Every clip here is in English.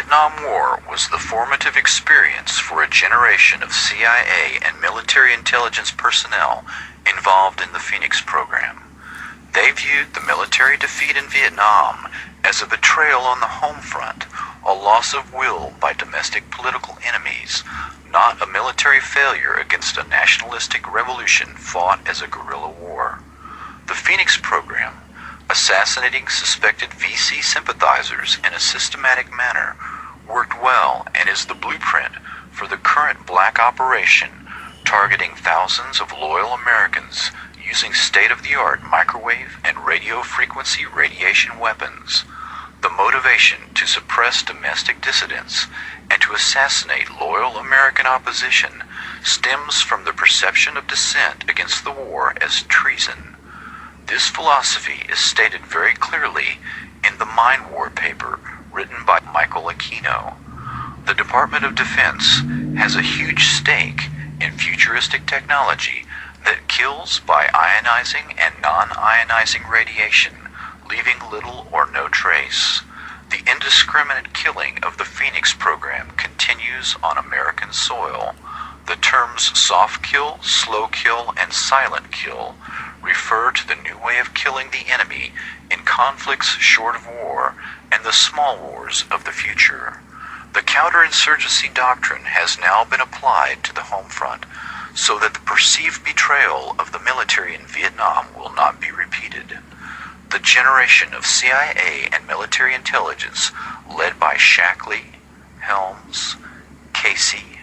Vietnam War was the formative experience for a generation of CIA and military intelligence personnel involved in the Phoenix program. They viewed the military defeat in Vietnam as a betrayal on the home front, a loss of will by domestic political enemies, not a military failure against a nationalistic revolution fought as a guerrilla war. The Phoenix program, assassinating suspected VC sympathizers in a systematic manner, worked well and is the blueprint for the current black operation targeting thousands of loyal Americans using state-of-the-art microwave and radio frequency radiation weapons. The motivation to suppress domestic dissidents and to assassinate loyal American opposition stems from the perception of dissent against the war as treason. This philosophy is stated very clearly in the Mind War paper written by Michael Aquino. The Department of Defense has a huge stake in futuristic technology that kills by ionizing and non-ionizing radiation, leaving little or no trace. The indiscriminate killing of the Phoenix program continues on American soil. The terms soft kill, slow kill, and silent kill refer to the new way of killing the enemy in conflicts short of war and the small wars of the future. The counterinsurgency doctrine has now been applied to the home front so that the perceived betrayal of the military in Vietnam will not be repeated. The generation of CIA and military intelligence led by Shackley, Helms, Casey,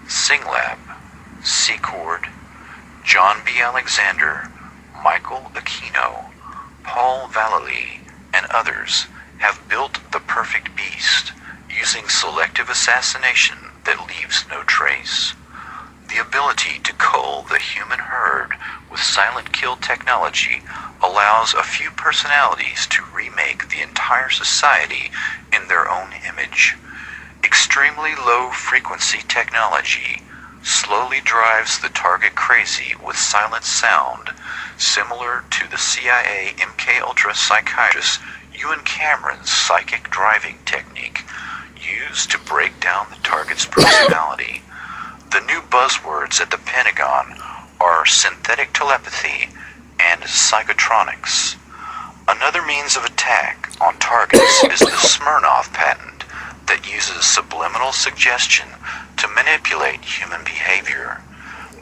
Singlab, Secord, John B. Alexander, Michael Aquino, Paul Vallely, and others have built the perfect beast using selective assassination that leaves no trace. The ability to cull the human herd with silent kill technology allows a few personalities to remake the entire society in their own image. Extremely low frequency technology slowly drives the target crazy with silent sound, similar to the CIA MKUltra psychiatrist Ewan Cameron's psychic driving technique used to break down the target's personality. The new buzzwords at the Pentagon are synthetic telepathy and psychotronics. Another means of attack on targets is the Smirnov patent that uses subliminal suggestion to manipulate human behavior.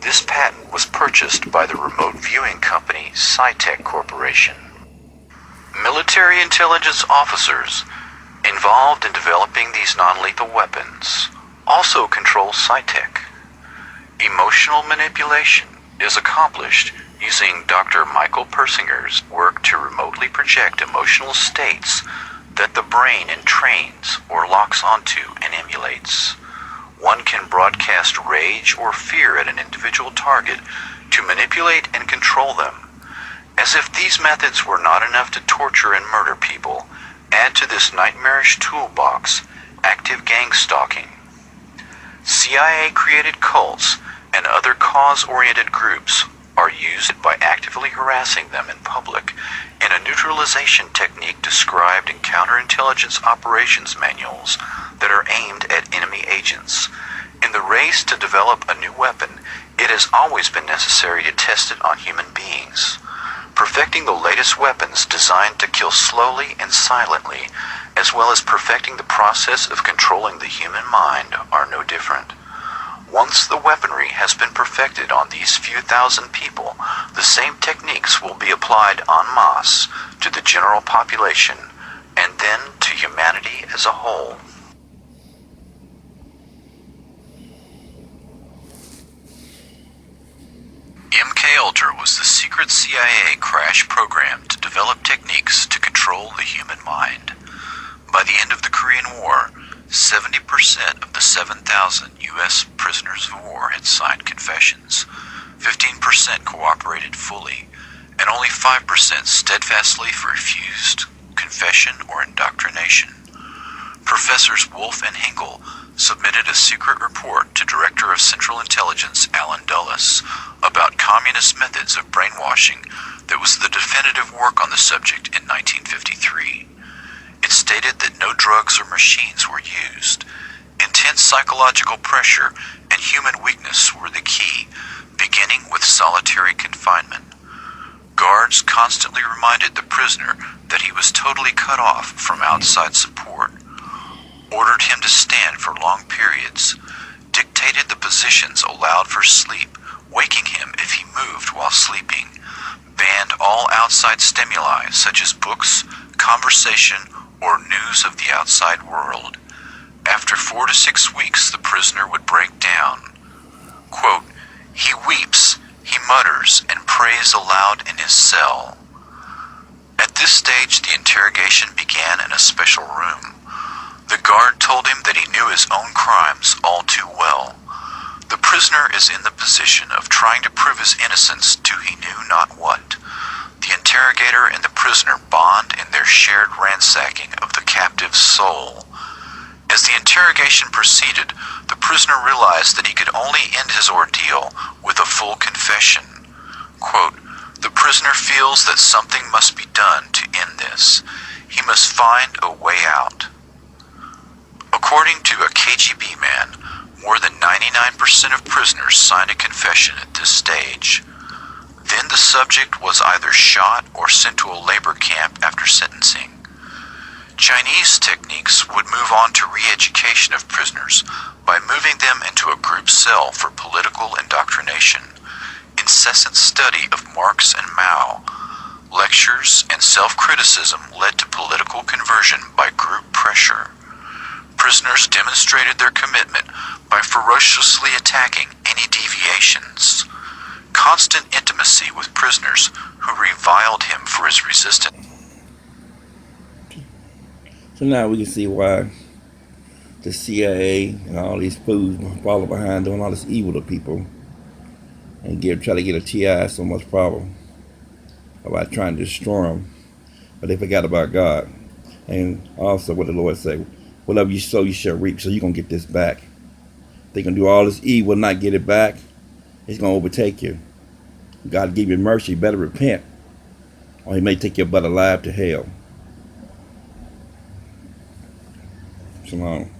This patent was purchased by the remote viewing company Scitech Corporation. Military intelligence officers involved in developing these non-lethal weapons also control Scitech. Emotional manipulation is accomplished using Dr. Michael Persinger's work to remotely project emotional states that the brain entrains or locks onto and emulates. One can broadcast rage or fear at an individual target to manipulate and control them. As if these methods were not enough to torture and murder people, add to this nightmarish toolbox active gang stalking. CIA-created cults and other cause-oriented groups are used by actively harassing them in public in a neutralization technique described in counterintelligence operations manuals that are aimed at enemy agents. In the race to develop a new weapon, it has always been necessary to test it on human beings. Perfecting the latest weapons designed to kill slowly and silently, as well as perfecting the process of controlling the human mind, are no different. Once the weaponry has been perfected on these few thousand people, the same techniques will be applied en masse to the general population, and then to humanity as a whole. MKUltra was the secret CIA crash program to develop techniques to control the human mind. By the end of the Korean War, 70% of the 7,000 U.S. prisoners of war had signed confessions, 15% cooperated fully, and only 5% steadfastly refused confession or indoctrination. Professors Wolf and Hinkle submitted a secret report to Director of Central Intelligence Alan Dulles about communist methods of brainwashing that was the definitive work on the subject in 1953. It It stated that no drugs or machines were used. Intense psychological pressure and human weakness were the key, beginning with solitary confinement. Guards constantly reminded the prisoner that he was totally cut off from outside support, ordered him to stand for long periods, dictated the positions allowed for sleep, waking him if he moved while sleeping, banned all outside stimuli such as books, conversation, or news of the outside world. After 4 to 6 weeks, the prisoner would break down. Quote, "He weeps, he mutters, and prays aloud in his cell." At this stage, the interrogation began in a special room. The guard told him that he knew his own crimes all too well. The prisoner is in the position of trying to prove his innocence to he knew not what. The interrogator and the prisoner bond in their shared ransacking of the captive's soul. As the interrogation proceeded, the prisoner realized that he could only end his ordeal with a full confession. Quote, "The prisoner feels that something must be done to end this. He must find a way out." According to a KGB man, more than 99% of prisoners signed a confession at this stage. Then the subject was either shot or sent to a labor camp after sentencing. Chinese techniques would move on to re-education of prisoners by moving them into a group cell for political indoctrination, incessant study of Marx and Mao. Lectures and self-criticism led to political conversion by group pressure. Prisoners demonstrated their commitment by ferociously attacking any deviations. Constant intimacy with prisoners who reviled him for his resistance. So now we can see why the CIA and all these fools follow behind doing all this evil to people and try to get a TI so much problem about trying to destroy them. But they forgot about God. And also what the Lord said, whatever you sow, you shall reap. So you're going to get this back. They're going to do all this evil and not get it back. It's going to overtake you. God give you mercy. You better repent, or he may take your butt alive to hell. Shalom.